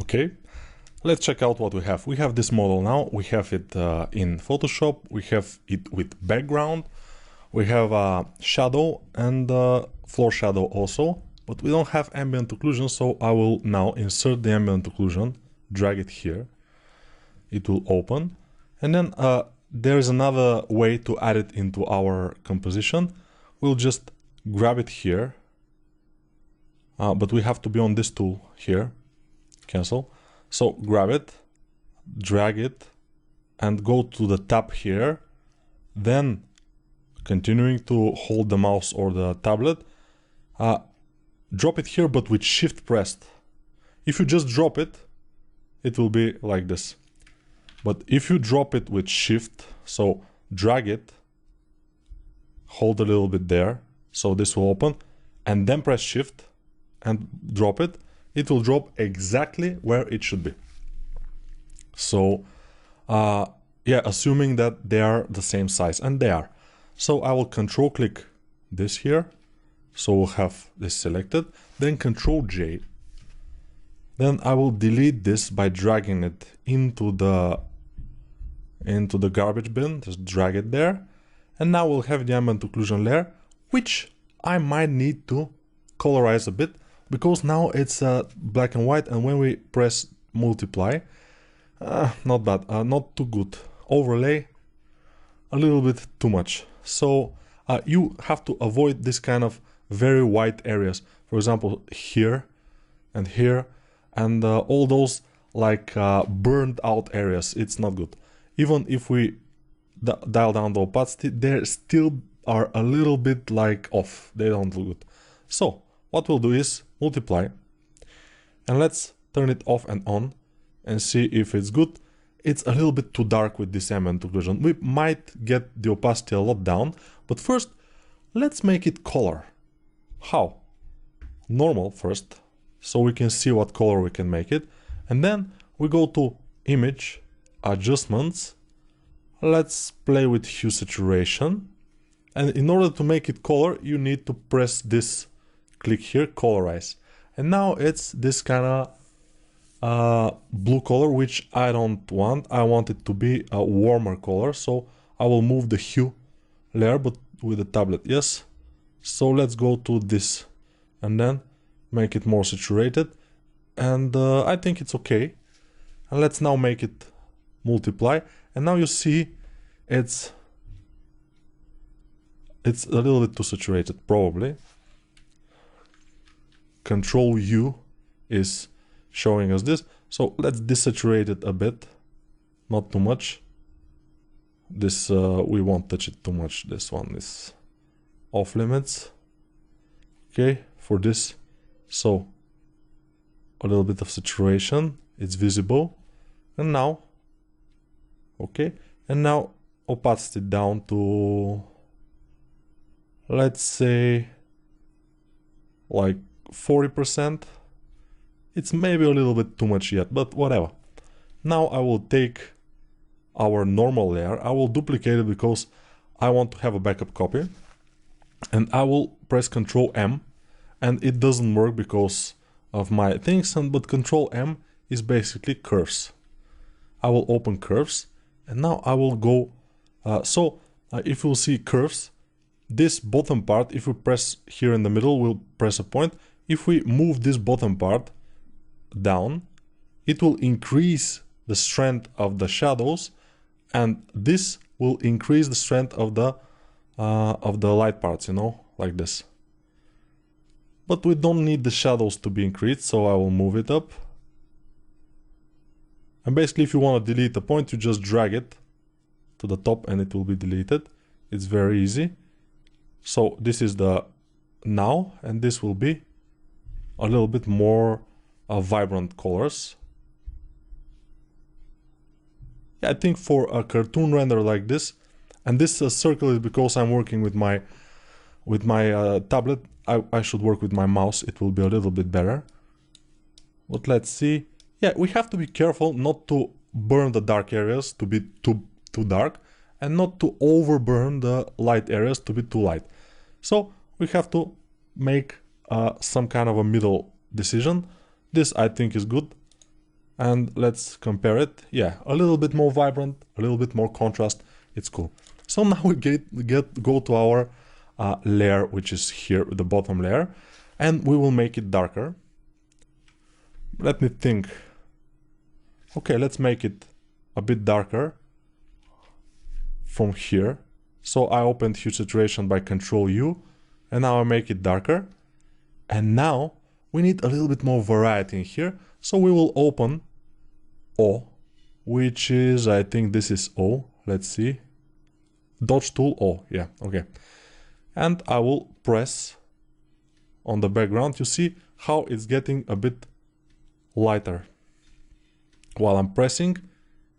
Okay, let's check out what we have. We have this model now. We have it in Photoshop. We have it with background. We have a shadow and floor shadow also, but we don't have ambient occlusion, so I will now insert the ambient occlusion, drag it here. It will open, and then there is another way to add it into our composition. We'll just grab it here, but we have to be on this tool here, cancel. So grab it, drag it, and go to the tab here, then continuing to hold the mouse or the tablet, drop it here but with shift pressed. If you just drop it, it will be like this. But if you drop it with shift, so drag it, hold a little bit there, so this will open, and then press shift and drop it, it will drop exactly where it should be. So yeah, assuming that they are the same size, and they are. So I will control click this here, so we'll have this selected, then control J. Then I will delete this by dragging it into the garbage bin, just drag it there. And now we'll have the ambient occlusion layer, which I might need to colorize a bit, because now it's black and white, and when we press multiply, not bad, not too good. Overlay, a little bit too much. So you have to avoid this kind of very white areas. For example, here and here, and all those like burned out areas. It's not good. Even if we dial down the opacity, they still are a little bit like off. They don't look good. So what we'll do is multiply, and let's turn it off and on and see if it's good. It's a little bit too dark with this ambient occlusion. We might get the opacity a lot down, but first let's make it color. How? Normal first, so we can see what color we can make it, and then we go to image, adjustments, let's play with hue saturation, and in order to make it color you need to press this, click here, colorize, and now it's this kind of blue color, which I don't want. I want it to be a warmer color, so I will move the hue layer, but with the tablet, yes. So let's go to this and then make it more saturated, and I think it's okay. And let's now make it multiply, and now you see it's a little bit too saturated, probably. Control U is showing us this, so let's desaturate it a bit, not too much. This we won't touch it too much. This one is off limits. Okay, for this, so a little bit of saturation, it's visible. And now, okay, and now opacity down to, let's say, like 40%. It's maybe a little bit too much yet, but whatever. Now I will take our normal layer, I will duplicate it because I want to have a backup copy, and I will press Ctrl M, and it doesn't work because of my things, but Ctrl M is basically curves. I will open curves, and now I will go, if you'll see curves, this bottom part, if we press here in the middle, we'll press a point. If we move this bottom part down, it will increase the strength of the shadows, and this will increase the strength of the light parts, you know, like this. But we don't need the shadows to be increased, so I will move it up. And basically, if you want to delete a point, you just drag it to the top and it will be deleted. It's very easy. So this is the now, and this will be a little bit more vibrant colors. Yeah, I think for a cartoon render like this, and this circle is because I'm working with my tablet. I should work with my mouse. It will be a little bit better. But let's see. Yeah, we have to be careful not to burn the dark areas to be too dark, and not to overburn the light areas to be too light. So we have to make some kind of a middle decision. This I think is good. and let's compare it. Yeah, a little bit more vibrant, a little bit more contrast. It's cool. So now we go to our layer, which is here, the bottom layer, and we will make it darker. Let me think. Okay, let's make it a bit darker from here. So I opened hue saturation by Control U, and now I make it darker. And now we need a little bit more variety in here. So we will open O, which is, I think this is O. Let's see. Dodge tool O, yeah, okay. And I will press on the background. You see how it's getting a bit lighter. While I'm pressing,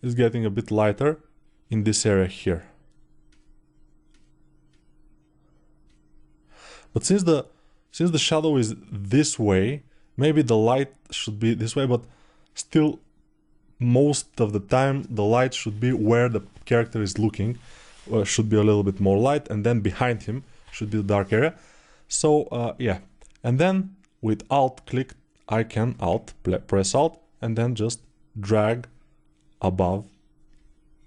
it's getting a bit lighter in this area here. But since the shadow is this way, maybe the light should be this way, but still most of the time the light should be where the character is looking, should be a little bit more light, and then behind him should be the dark area. So yeah, and then with Alt click I can press Alt and then just drag above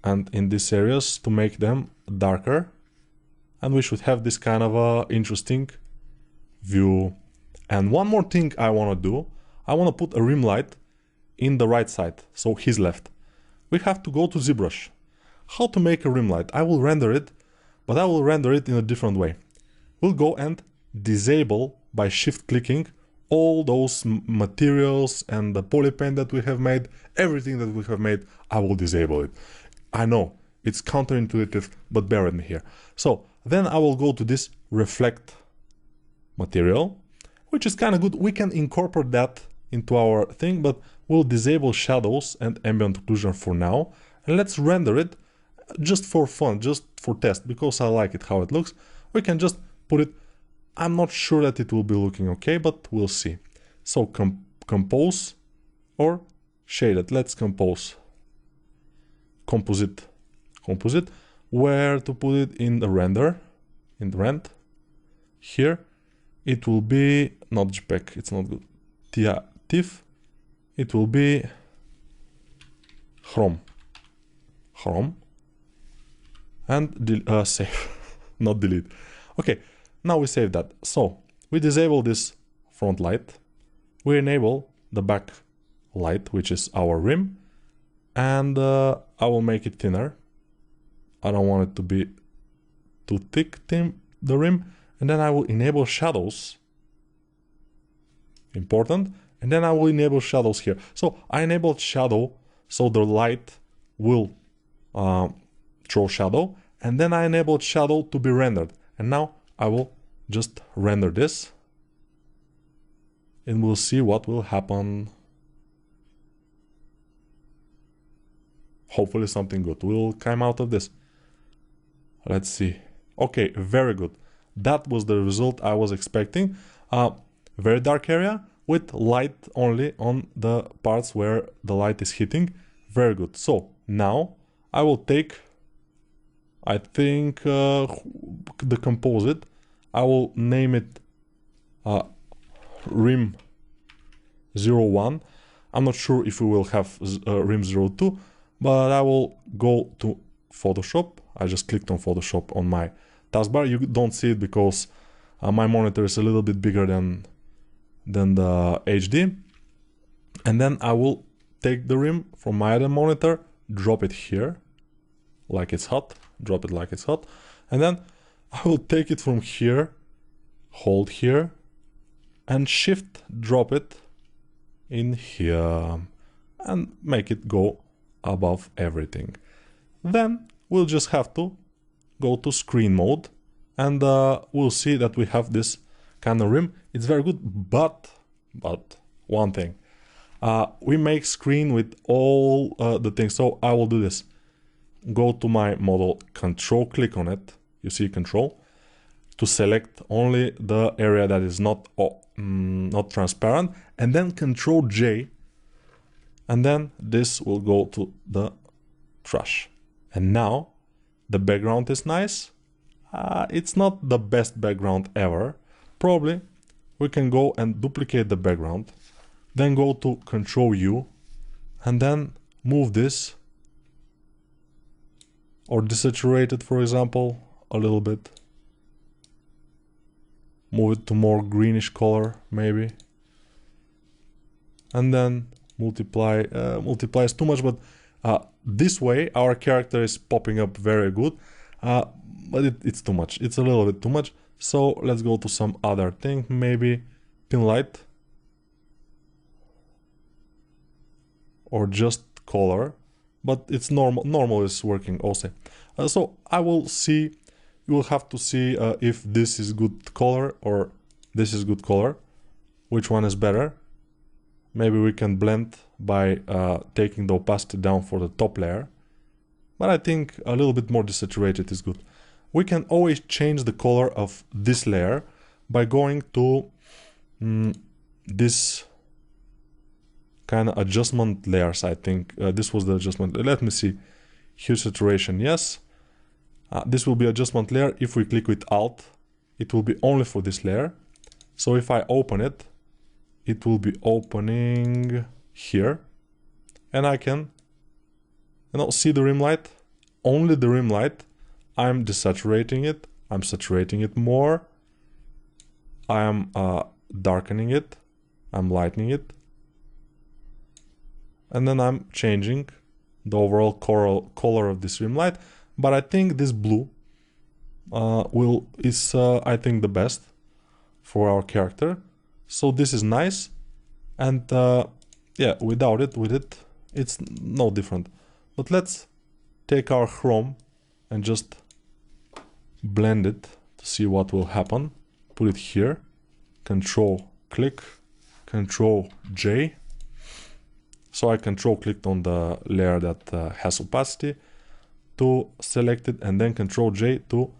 and in these areas to make them darker. And we should have this kind of a interesting view. And one more thing I want to do, I want to put a rim light in the right side, so his left. We have to go to ZBrush. How to make a rim light? I will render it, but I will render it in a different way. We'll go and disable by shift clicking all those materials and the polypaint that we have made, everything that we have made, I will disable it. I know it's counterintuitive, but bear with me here. So then I will go to this reflect material, which is kind of good. We can incorporate that into our thing, but we'll disable shadows and ambient occlusion for now. And let's render it just for fun, just for test, because I like it how it looks. We can just put it, I'm not sure that it will be looking okay, but we'll see. So compose or shaded. Let's compose. Composite. Where to put it in the render? In the rend. Here it will be not JPEG, it's not good. TIFF. It will be Chrome. And save, not delete. Okay, now we save that. So we disable this front light. We enable the back light, which is our rim, and I will make it thinner. I don't want it to be too thick, the rim. And then I will enable shadows. Important. And then I will enable shadows here. So I enabled shadow, so the light will throw shadow. And then I enabled shadow to be rendered. And now I will just render this. And we'll see what will happen. Hopefully something good will come out of this. Let's see. Okay, very good. That was the result I was expecting. Very dark area with light only on the parts where the light is hitting. Very good. So now I will take, I think, the composite. I will name it Rim 01. I'm not sure if we will have Rim 02, but I will go to Photoshop. I just clicked on Photoshop on my taskbar. You don't see it because my monitor is a little bit bigger than the HD. And then I will take the rim from my other monitor, drop it here like it's hot, drop it like it's hot, and then I will take it from here, hold here, and shift drop it in here and make it go above everything. Then we'll just have to go to screen mode, and we'll see that we have this kind of rim. It's very good, but one thing, we make screen with all the things. So I will do this. Go to my model, control click on it. You see control to select only the area that is not transparent, and then control J, and then this will go to the trash. And now the background is nice. It's not the best background ever. Probably we can go and duplicate the background, then go to Control U, and then move this, or desaturate it, for example, a little bit. Move it to more greenish color, maybe. And then multiply. Multiply is too much, but this way our character is popping up very good. But it's too much. It's a little bit too much. So let's go to some other thing, maybe pin light. Or just color. But it's normal. Normal is working also. So I will see. You will have to see if this is good color or this is good color. Which one is better? Maybe we can blend by taking the opacity down for the top layer. But I think a little bit more desaturated is good. We can always change the color of this layer by going to this kind of adjustment layers. I think this was the adjustment. Let me see. Hue saturation, yes. This will be adjustment layer. If we click with Alt, it will be only for this layer. So if I open it, it will be opening here, and I can, see the rim light. Only the rim light. I'm desaturating it. I'm saturating it more. I am darkening it. I'm lightening it, and then I'm changing the overall color of this rim light. But I think this blue is I think the best for our character. So this is nice, and yeah, without it, with it, it's no different. But let's take our chrome and just blend it to see what will happen. Put it here, Control click, Control J. So I control clicked on the layer that has opacity to select it, and then Control J to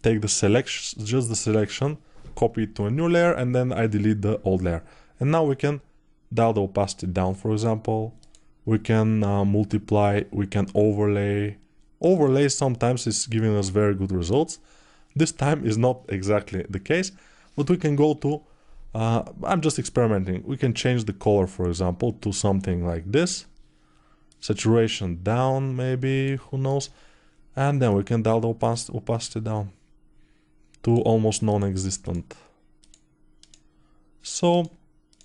take the selection, just the selection, copy it to a new layer, and then I delete the old layer. And now we can dial the opacity down, for example. We can multiply, we can overlay. Overlay sometimes is giving us very good results. This time is not exactly the case, but we can go to, I'm just experimenting. We can change the color, for example, to something like this. Saturation down, maybe, who knows. And then we can dial the opacity down to almost non-existent. So,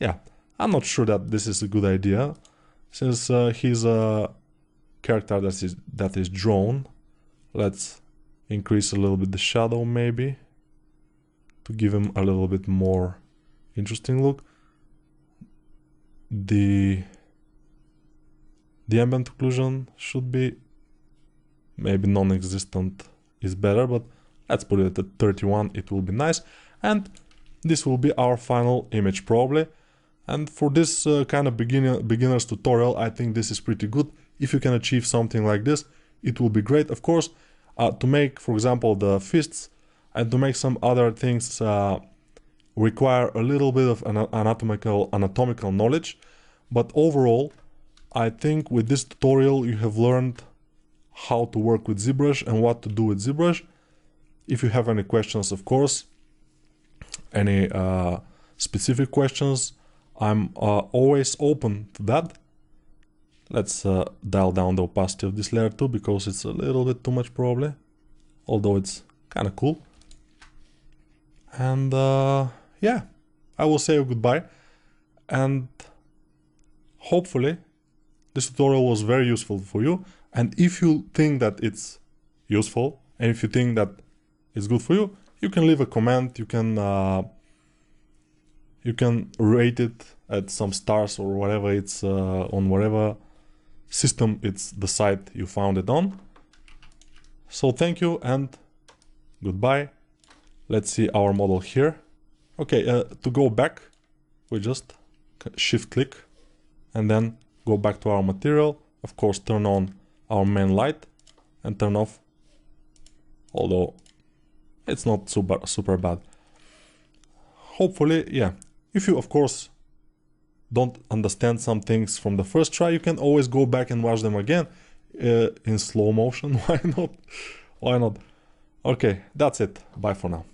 yeah, I'm not sure that this is a good idea, since he's a character that is drawn. Let's increase a little bit the shadow, maybe, to give him a little bit more interesting look. The ambient occlusion should be maybe non-existent is better, but let's put it at 31, it will be nice. And this will be our final image probably. And for this kind of beginner's tutorial, I think this is pretty good. If you can achieve something like this, it will be great. Of course, to make, for example, the fists and to make some other things require a little bit of anatomical knowledge. But overall, I think with this tutorial you have learned how to work with ZBrush and what to do with ZBrush. If you have any questions, of course, any specific questions, I'm always open to that. Let's dial down the opacity of this layer too, because it's a little bit too much probably, although it's kind of cool. And yeah, I will say goodbye, and hopefully this tutorial was very useful for you. And if you think that it's useful, and if you think that it's good for you, you can leave a comment, you can rate it at some stars or whatever it's on whatever system it's the site you found it on. So thank you and goodbye. Let's see our model here. Okay, to go back, we just shift click and then go back to our material. Of course, turn on our main light and turn off, although it's not super bad. Hopefully, yeah. If you, of course, don't understand some things from the first try, you can always go back and watch them again in slow motion. Why not? Why not? Okay, that's it. Bye for now.